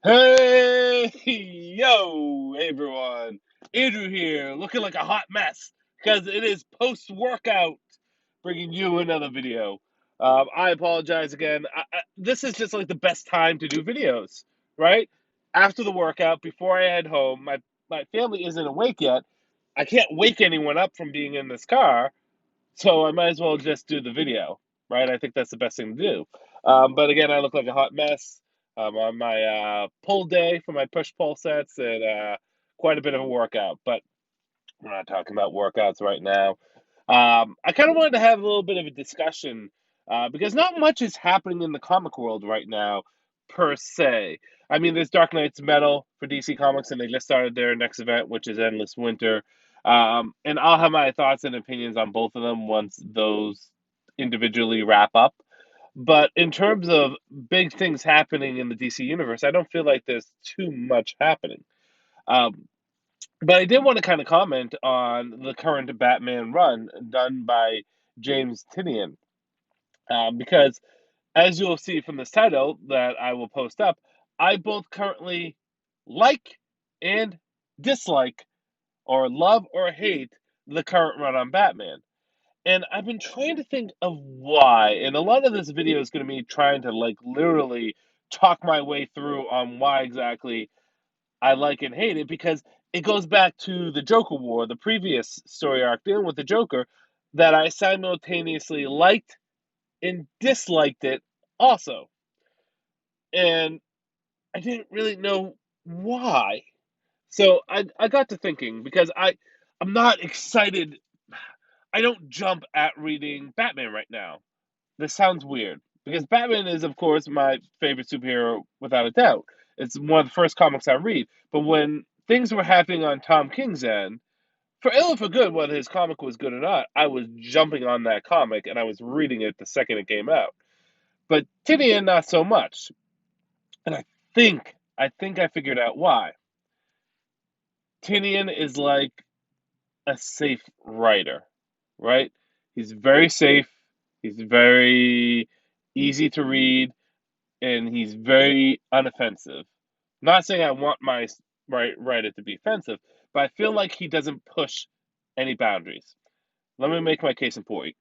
Hey, yo, everyone. Andrew here, looking like a hot mess because it is post workout, bringing you another video. I apologize again. This is just like the best time to do videos, right? After the workout, before I head home, my family isn't awake yet. I can't wake anyone up from being in this car, so I might as well just do the video, right? I think that's the best thing to do. But again, I look like a hot mess. On my pull day for my push pull sets and quite a bit of a workout. But we're not talking about workouts right now. I kind of wanted to have a little bit of a discussion because not much is happening in the comic world right now, per se. I mean, there's Dark Knight's Metal for DC Comics, and they just started their next event, which is Endless Winter. And I'll have my thoughts and opinions on both of them once those individually wrap up. But in terms of big things happening in the DC universe, I don't feel like there's too much happening. Um, but I did want to kind of comment on the current Batman run done by James Tinian, because as you'll see from this title that I will post up, I both currently like and dislike, or love or hate, the current run on Batman. And I've been trying to think of why, and a lot of this video is going to be trying to like literally talk my way through on why exactly I like and hate it, because it goes back to the Joker War, the previous story arc dealing with the Joker, that I simultaneously liked and disliked it also. And I didn't really know why. So I got to thinking, because I'm not excited. I don't jump at reading Batman right now. This sounds weird because Batman is, of course, my favorite superhero without a doubt. It's one of the first comics I read. But when things were happening on Tom King's end, for ill or for good, whether his comic was good or not, I was jumping on that comic and I was reading it the second it came out. But Tinian, not so much. And I think I figured out why. Tinian is like a safe writer, right? He's very safe. He's very easy to read, and he's very unoffensive. Not saying I want my writer to be offensive, but I feel like he doesn't push any boundaries. Let me make my case in point.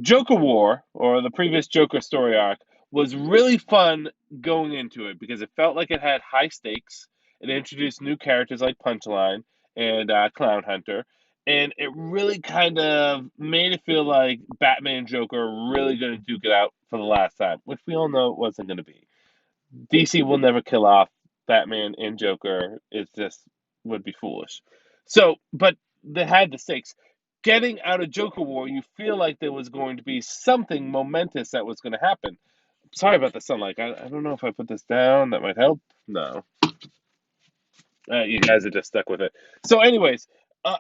Joker War, or the previous Joker story arc, was really fun going into it because it felt like it had high stakes. It introduced new characters like Punchline and Clown Hunter, and it really kind of made it feel like Batman and Joker are really going to duke it out for the last time, which we all know it wasn't going to be. DC will never kill off Batman and Joker. It just would be foolish. So, but they had the stakes. Getting out of Joker War, you feel like there was going to be something momentous that was going to happen. Sorry about the sunlight. I don't know if I put this down. That might help. No. You guys are just stuck with it. So, anyways, uh,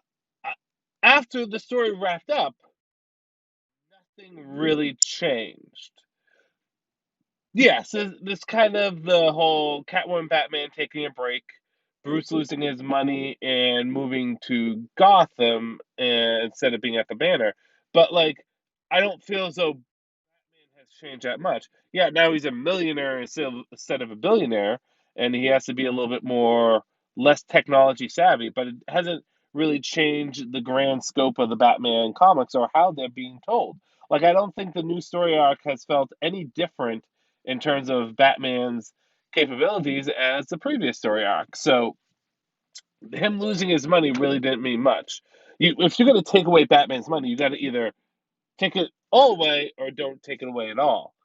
after the story wrapped up, nothing really changed. Yes, this kind of the whole Catwoman Batman taking a break, Bruce losing his money and moving to Gotham instead of being at the Banner. But like, I don't feel as though Batman has changed that much. Yeah, now he's a millionaire instead of a billionaire, and he has to be a little bit more less technology savvy. But it hasn't really changed the grand scope of the Batman comics or how they're being told. Like, I don't think the new story arc has felt any different in terms of Batman's capabilities as the previous story arc. So him losing his money really didn't mean much. If you're going to take away Batman's money, you got to either take it all away or don't take it away at all.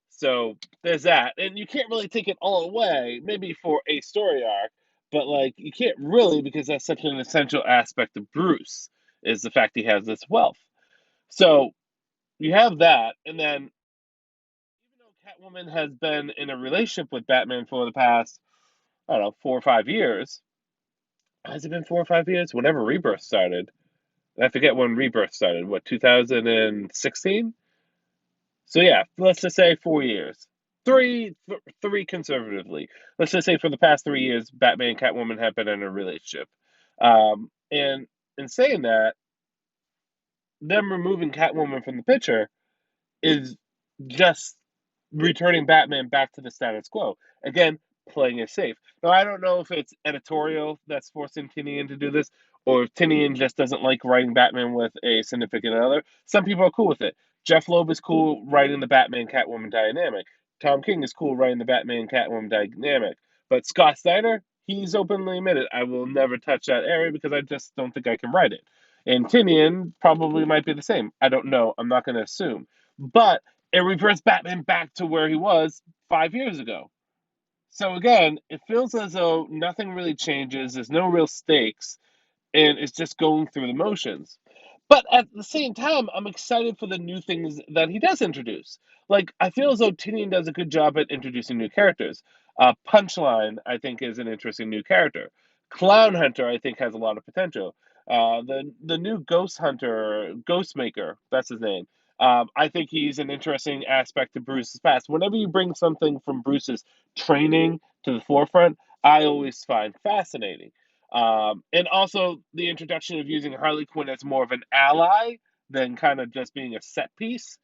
So there's that. And you can't really take it all away, maybe for a story arc, but like you can't really, because that's such an essential aspect of Bruce, is the fact he has this wealth. So you have that, and then even though Catwoman has been in a relationship with Batman for the past, I don't know, 4 or 5 years. Has it been 4 or 5 years? Whenever Rebirth started. I forget when Rebirth started. What, 2016? So yeah, let's just say 4 years. Three conservatively. Let's just say for the past 3 years, Batman and Catwoman have been in a relationship. And in saying that, them removing Catwoman from the picture is just returning Batman back to the status quo. Again, playing it safe. Now, I don't know if it's editorial that's forcing Tinian to do this, or if Tinian just doesn't like writing Batman with a significant other. Some people are cool with it. Jeff Loeb is cool writing the Batman Catwoman dynamic. Tom King is cool writing the Batman Catwoman dynamic. But Scott Snyder, he's openly admitted, I will never touch that area because I just don't think I can write it. And Tinian probably might be the same. I don't know. I'm not going to assume. But it reverts Batman back to where he was 5 years ago. So again, it feels as though nothing really changes. There's no real stakes, and it's just going through the motions. But at the same time, I'm excited for the new things that he does introduce. Like, I feel as though Tinian does a good job at introducing new characters. Punchline, I think, is an interesting new character. Clown Hunter, I think, has a lot of potential. The new Ghost Hunter, Ghost Maker, that's his name. I think he's an interesting aspect to Bruce's past. Whenever you bring something from Bruce's training to the forefront, I always find fascinating. And also the introduction of using Harley Quinn as more of an ally than kind of just being a set piece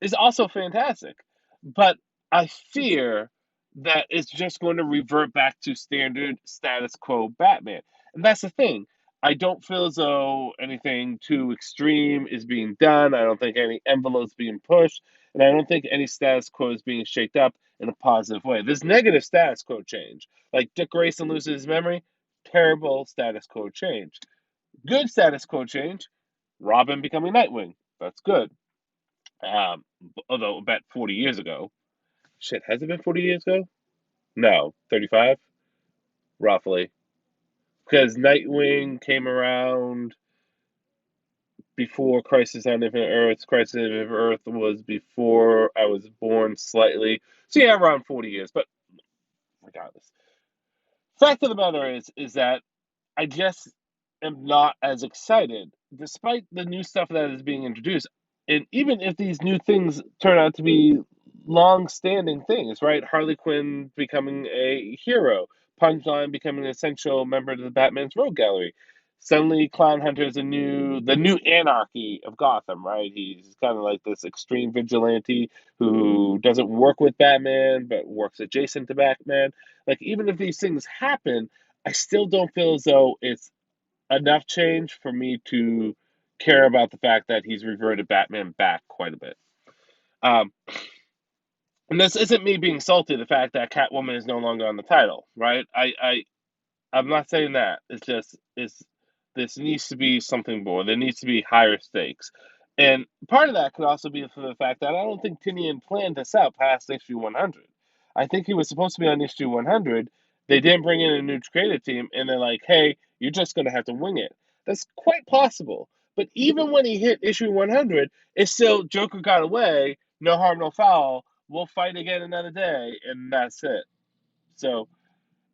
is also fantastic. But I fear that it's just going to revert back to standard status quo Batman. And that's the thing. I don't feel as though anything too extreme is being done. I don't think any envelopes being pushed. And I don't think any status quo is being shaked up in a positive way. There's negative status quo change. Like Dick Grayson loses his memory, terrible status quo change. Good status quo change, Robin becoming Nightwing. That's good. Um, Although about 40 years ago. Shit, has it been 40 years ago? No, 35, roughly. Because Nightwing came around before Crisis on Infinite Earths. Crisis on Infinite Earth was before I was born slightly. So yeah, around 40 years. But regardless, fact of the matter is that I just am not as excited, despite the new stuff that is being introduced. And even if these new things turn out to be long-standing things, right? Harley Quinn becoming a hero, Punchline becoming an essential member of the Batman's Rogue Gallery. Suddenly, Clown Hunter is the new anarchy of Gotham, right? He's kind of like this extreme vigilante who doesn't work with Batman but works adjacent to Batman. Like, even if these things happen, I still don't feel as though it's enough change for me to care about the fact that he's reverted Batman back quite a bit. Um, and this isn't me being salty. The fact that Catwoman is no longer on the title, right? I'm not saying that. It's just it's this needs to be something more. There needs to be higher stakes, and part of that could also be for the fact that I don't think Tinian planned this out past issue 100. I think he was supposed to be on issue 100. They didn't bring in a new creative team, and they're like, "Hey, you're just going to have to wing it." That's quite possible. But even when he hit issue 100, it's still Joker got away. No harm, no foul. We'll fight again another day, and that's it. So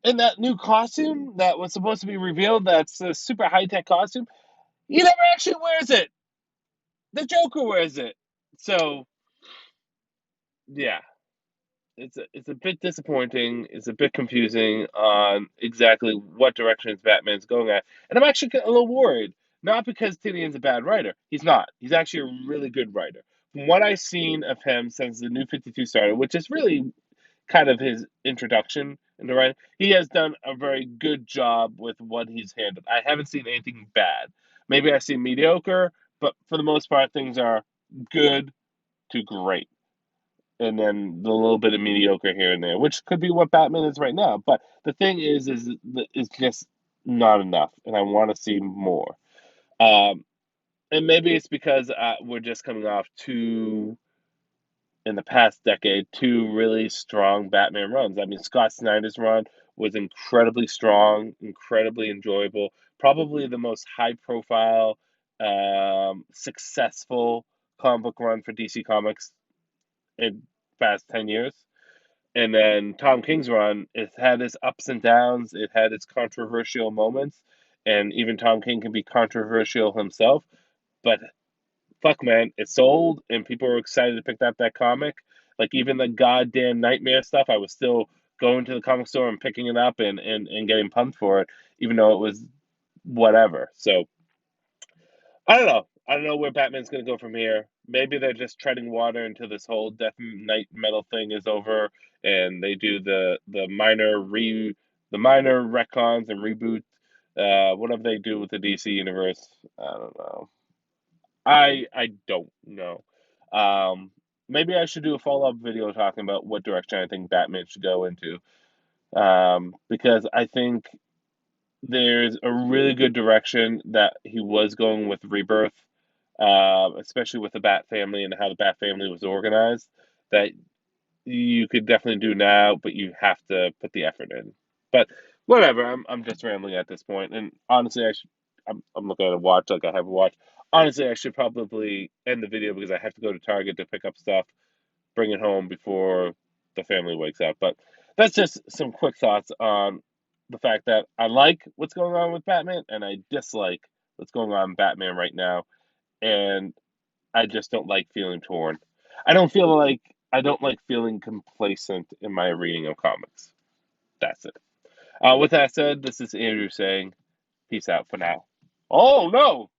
and that new costume that was supposed to be revealed, that's a super high tech costume, he never actually wears it. The Joker wears it. So yeah, it's a bit disappointing. It's a bit confusing on exactly what directions Batman's going at, and I'm actually a little worried. Not because Tinian's a bad writer. He's not. He's actually a really good writer. From what I've seen of him since the New 52 started, which is really kind of his introduction into writing. He has done a very good job with what he's handled. I haven't seen anything bad. Maybe I've seen mediocre, but for the most part, things are good to great. And then the little bit of mediocre here and there, which could be what Batman is right now. But the thing is it's just not enough, and I want to see more. Um, and maybe it's because we're just coming off two in the past decade two really strong Batman runs. I mean, Scott Snyder's run was incredibly strong, incredibly enjoyable, probably the most high profile, successful comic book run for DC Comics in the past 10 years. And then Tom King's run, it had its ups and downs, it had its controversial moments, and even Tom King can be controversial himself. But fuck man, it sold and people were excited to pick up that comic. Like even the goddamn nightmare stuff, I was still going to the comic store and picking it up and getting pumped for it, even though it was whatever. So I don't know. I don't know where Batman's going to go from here. Maybe they're just treading water until this whole Death Knight metal thing is over, and they do the minor retcons and reboots. Whatever they do with the DC universe, I don't know. I don't know. Um, Maybe I should do a follow up video talking about what direction I think Batman should go into. Because I think there's a really good direction that he was going with Rebirth, especially with the Bat family and how the Bat family was organized. That you could definitely do now, but you have to put the effort in. But whatever, I'm just rambling at this point. And honestly, I'm looking at a watch like I have a watch. Honestly, I should probably end the video because I have to go to Target to pick up stuff, bring it home before the family wakes up. But that's just some quick thoughts on the fact that I like what's going on with Batman and I dislike what's going on with Batman right now. And I just don't like feeling torn. I don't feel like I don't like feeling complacent in my reading of comics. That's it. With that said, this is Andrew saying peace out for now. Oh no!